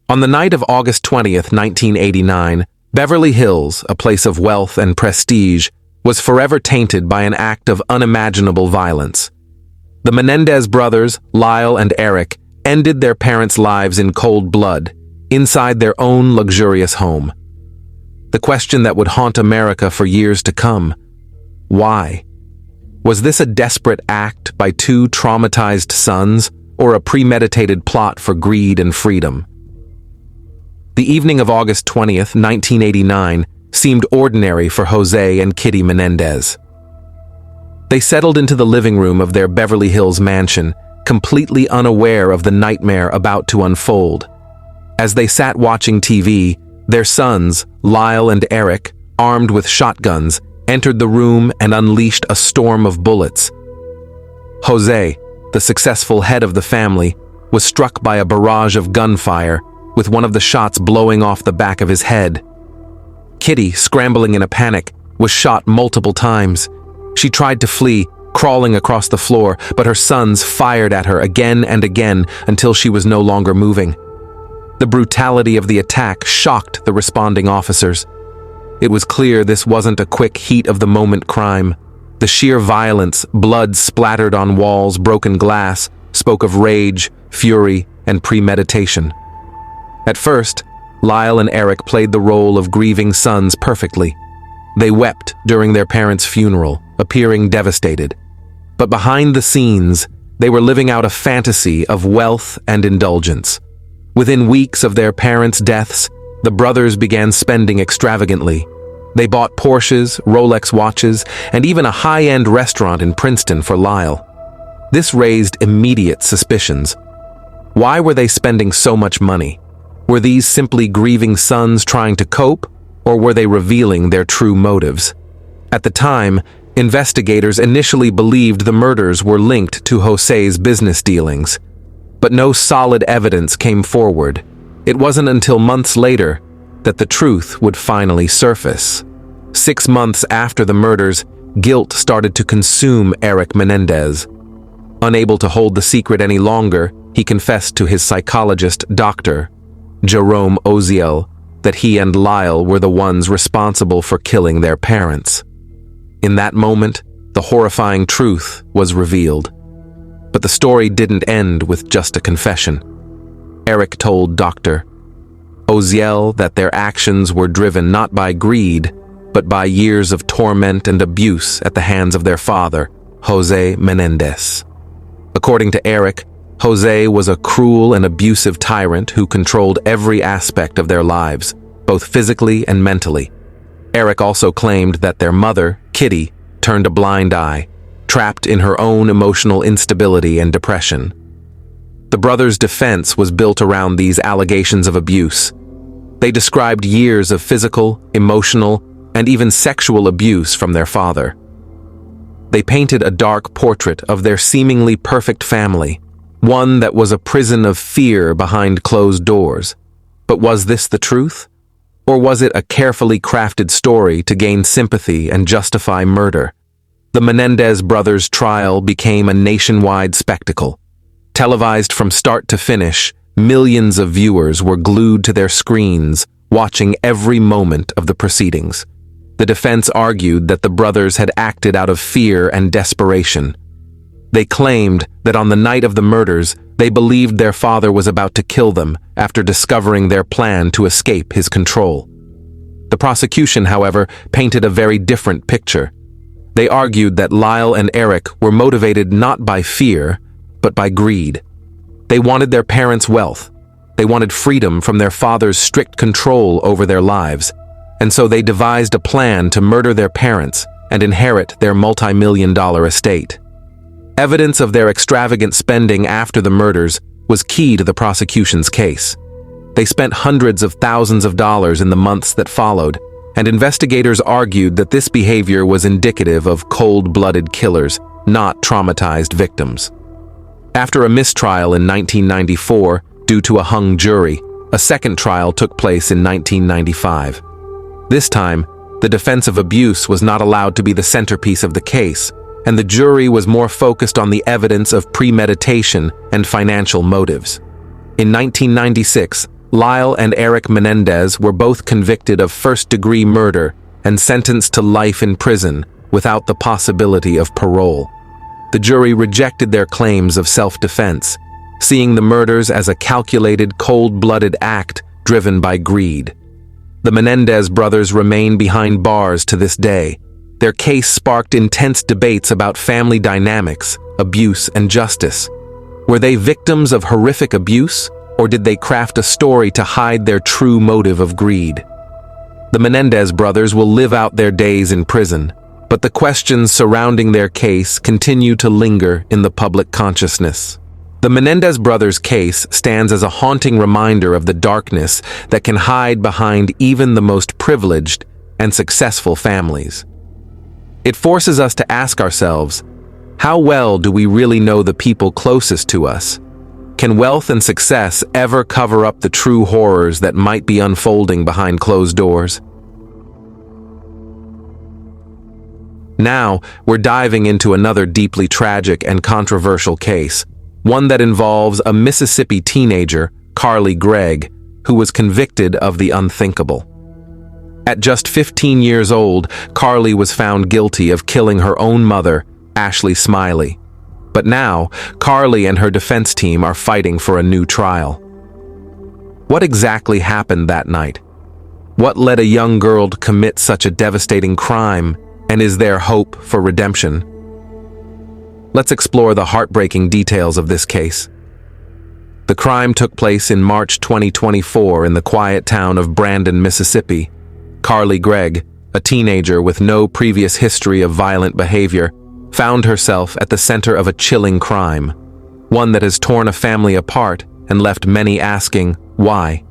On the night of August 20th, 1989, Beverly Hills, a place of wealth and prestige, was forever tainted by an act of unimaginable violence. The Menendez brothers, Lyle and Erik, ended their parents' lives in cold blood, inside their own luxurious home. The question that would haunt America for years to come: why? Was this a desperate act by two traumatized sons, or a premeditated plot for greed and freedom? The evening of August 20th, 1989, seemed ordinary for Jose and Kitty Menendez. They settled into the living room of their Beverly Hills mansion, completely unaware of the nightmare about to unfold. As they sat watching TV, their sons, Lyle and Erik, armed with shotguns, entered the room and unleashed a storm of bullets. Jose, the successful head of the family, was struck by a barrage of gunfire, with one of the shots blowing off the back of his head. Kitty, scrambling in a panic, was shot multiple times. She tried to flee, crawling across the floor, but her sons fired at her again and again until she was no longer moving. The brutality of the attack shocked the responding officers. It was clear this wasn't a quick heat-of-the-moment crime. The sheer violence, blood splattered on walls, broken glass, spoke of rage, fury, and premeditation. At first, Lyle and Erik played the role of grieving sons perfectly. They wept during their parents' funeral, appearing devastated. But behind the scenes, they were living out a fantasy of wealth and indulgence. Within weeks of their parents' deaths, the brothers began spending extravagantly. They bought Porsches, Rolex watches, and even a high-end restaurant in Princeton for Lyle. This raised immediate suspicions. Why were they spending so much money? Were these simply grieving sons trying to cope, or were they revealing their true motives? At the time, investigators initially believed the murders were linked to Jose's business dealings. But no solid evidence came forward. It wasn't until months later that the truth would finally surface. 6 months after the murders, guilt started to consume Erik Menendez. Unable to hold the secret any longer, he confessed to his psychologist, Dr. Jerome Oziel, that he and Lyle were the ones responsible for killing their parents. In that moment, the horrifying truth was revealed. But the story didn't end with just a confession. Erik told Dr. Oziel that their actions were driven not by greed, but by years of torment and abuse at the hands of their father, Jose Menendez. According to Erik, Jose was a cruel and abusive tyrant who controlled every aspect of their lives, both physically and mentally. Erik also claimed that their mother, Kitty, turned a blind eye, trapped in her own emotional instability and depression. The brothers' defense was built around these allegations of abuse. They described years of physical, emotional, and even sexual abuse from their father. They painted a dark portrait of their seemingly perfect family, one that was a prison of fear behind closed doors. But was this the truth? Or was it a carefully crafted story to gain sympathy and justify murder? The Menendez brothers' trial became a nationwide spectacle. Televised from start to finish, millions of viewers were glued to their screens, watching every moment of the proceedings. The defense argued that the brothers had acted out of fear and desperation. They claimed that on the night of the murders, they believed their father was about to kill them after discovering their plan to escape his control. The prosecution, however, painted a very different picture. They argued that Lyle and Erik were motivated not by fear, but by greed. They wanted their parents' wealth. They wanted freedom from their father's strict control over their lives, and so they devised a plan to murder their parents and inherit their multi-million-dollar estate. Evidence of their extravagant spending after the murders was key to the prosecution's case. They spent hundreds of thousands of dollars in the months that followed, and investigators argued that this behavior was indicative of cold-blooded killers, not traumatized victims. After a mistrial in 1994 due to a hung jury, a second trial took place in 1995. This time, the defense of abuse was not allowed to be the centerpiece of the case, and the jury was more focused on the evidence of premeditation and financial motives. In 1996, Lyle and Erik Menendez were both convicted of first-degree murder and sentenced to life in prison without the possibility of parole. The jury rejected their claims of self-defense, seeing the murders as a calculated, cold-blooded act driven by greed. The Menendez brothers remain behind bars to this day. Their case sparked intense debates about family dynamics, abuse, and justice. Were they victims of horrific abuse, or did they craft a story to hide their true motive of greed? The Menendez brothers will live out their days in prison, but the questions surrounding their case continue to linger in the public consciousness. The Menendez brothers' case stands as a haunting reminder of the darkness that can hide behind even the most privileged and successful families. It forces us to ask ourselves, how well do we really know the people closest to us? Can wealth and success ever cover up the true horrors that might be unfolding behind closed doors? Now, we're diving into another deeply tragic and controversial case, one that involves a Mississippi teenager, Gregg, who was convicted of the unthinkable. At just 15 years old, Carley was found guilty of killing her own mother, Smiley. But now, Carley and her defense team are fighting for a new trial. What exactly happened that night? What led a young girl to commit such a devastating crime, and is there hope for redemption? Let's explore the heartbreaking details of this case. The crime took place in March 2024 in the quiet town of Brandon, Mississippi. Gregg, a teenager with no previous history of violent behavior, found herself at the center of a chilling crime, one that has torn a family apart and left many asking, why?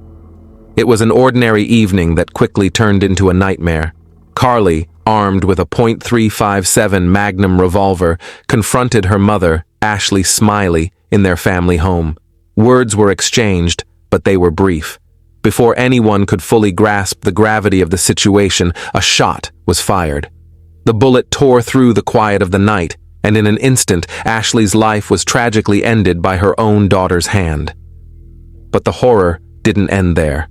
It was an ordinary evening that quickly turned into a nightmare. Carley, armed with a .357 Magnum revolver, confronted her mother, Smiley, in their family home. Words were exchanged, but they were brief. Before anyone could fully grasp the gravity of the situation, a shot was fired. The bullet tore through the quiet of the night, and in an instant, Ashley's life was tragically ended by her own daughter's hand. But the horror didn't end there.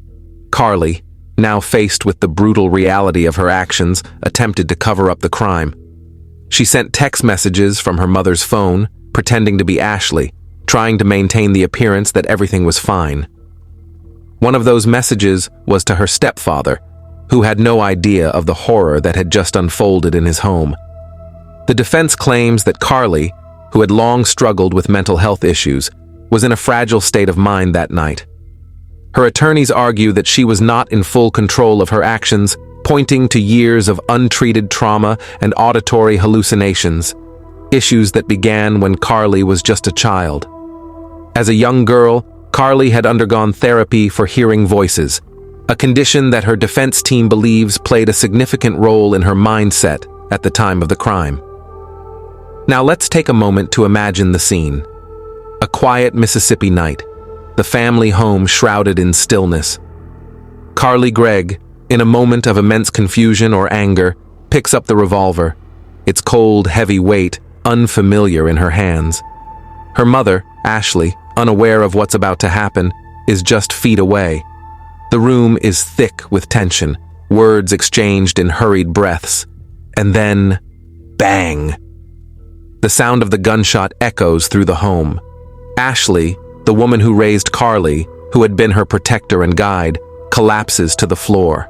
Carley, now faced with the brutal reality of her actions, attempted to cover up the crime. She sent text messages from her mother's phone, pretending to be Ashley, trying to maintain the appearance that everything was fine. One of those messages was to her stepfather, who had no idea of the horror that had just unfolded in his home. The defense claims that Carley, who had long struggled with mental health issues, was in a fragile state of mind that night. Her attorneys argue that she was not in full control of her actions, pointing to years of untreated trauma and auditory hallucinations, issues that began when Carley was just a child. As a young girl, Carley had undergone therapy for hearing voices, a condition that her defense team believes played a significant role in her mindset at the time of the crime. Now let's take a moment to imagine the scene. A quiet Mississippi night, the family home shrouded in stillness. Gregg, in a moment of immense confusion or anger, picks up the revolver, its cold, heavy weight unfamiliar in her hands. Her mother, Ashley, unaware of what's about to happen, is just feet away. The room is thick with tension, words exchanged in hurried breaths, and then, bang! The sound of the gunshot echoes through the home. Ashley, the woman who raised Carley, who had been her protector and guide, collapses to the floor.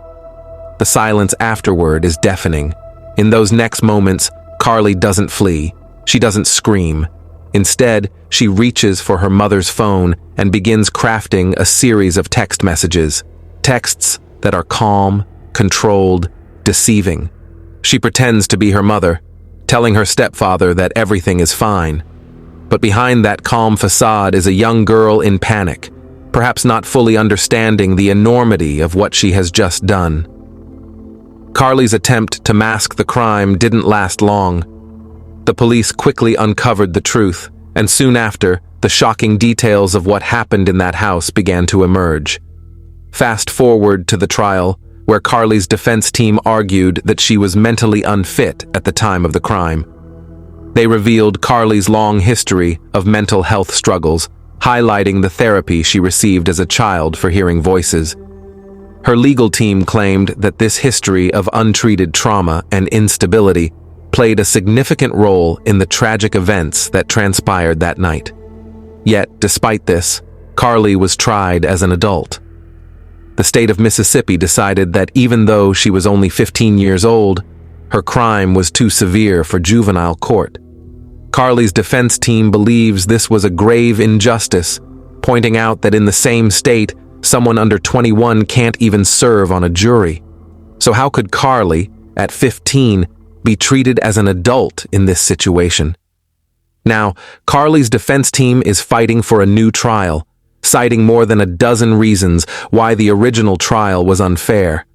The silence afterward is deafening. In those next moments, Carley doesn't flee. She doesn't scream. Instead, she reaches for her mother's phone and begins crafting a series of text messages. Texts that are calm, controlled, deceiving. She pretends to be her mother, telling her stepfather that everything is fine. But behind that calm facade is a young girl in panic, perhaps not fully understanding the enormity of what she has just done. Carley's attempt to mask the crime didn't last long. The police quickly uncovered the truth, and soon after, the shocking details of what happened in that house began to emerge. Fast forward to the trial, where Carley's defense team argued that she was mentally unfit at the time of the crime. They revealed Carley's long history of mental health struggles, highlighting the therapy she received as a child for hearing voices. Her legal team claimed that this history of untreated trauma and instability played a significant role in the tragic events that transpired that night. Yet, despite this, Carley was tried as an adult. The state of Mississippi decided that even though she was only 15 years old, her crime was too severe for juvenile court. Carley's defense team believes this was a grave injustice, pointing out that in the same state, someone under 21 can't even serve on a jury. So how could Carley, at 15, be treated as an adult in this situation? Now, Carley's defense team is fighting for a new trial, citing more than a dozen reasons why the original trial was unfair.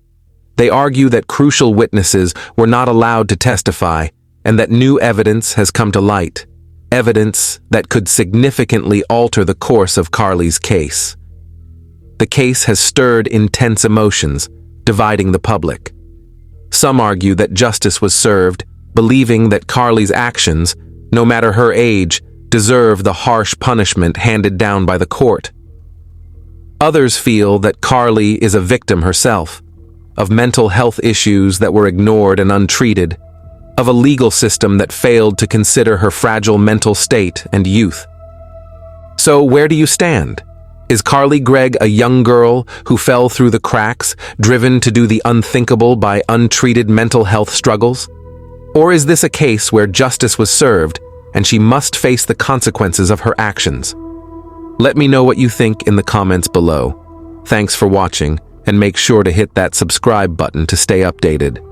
They argue that crucial witnesses were not allowed to testify and that new evidence has come to light, evidence that could significantly alter the course of Carley's case. The case has stirred intense emotions, dividing the public. Some argue that justice was served, believing that Carley's actions, no matter her age, deserve the harsh punishment handed down by the court. Others feel that Carley is a victim herself, of mental health issues that were ignored and untreated, of a legal system that failed to consider her fragile mental state and youth. So where do you stand? Is Carley Gregg a young girl who fell through the cracks, driven to do the unthinkable by untreated mental health struggles? Or is this a case where justice was served and she must face the consequences of her actions? Let me know what you think in the comments below. Thanks for watching, and make sure to hit that subscribe button to stay updated.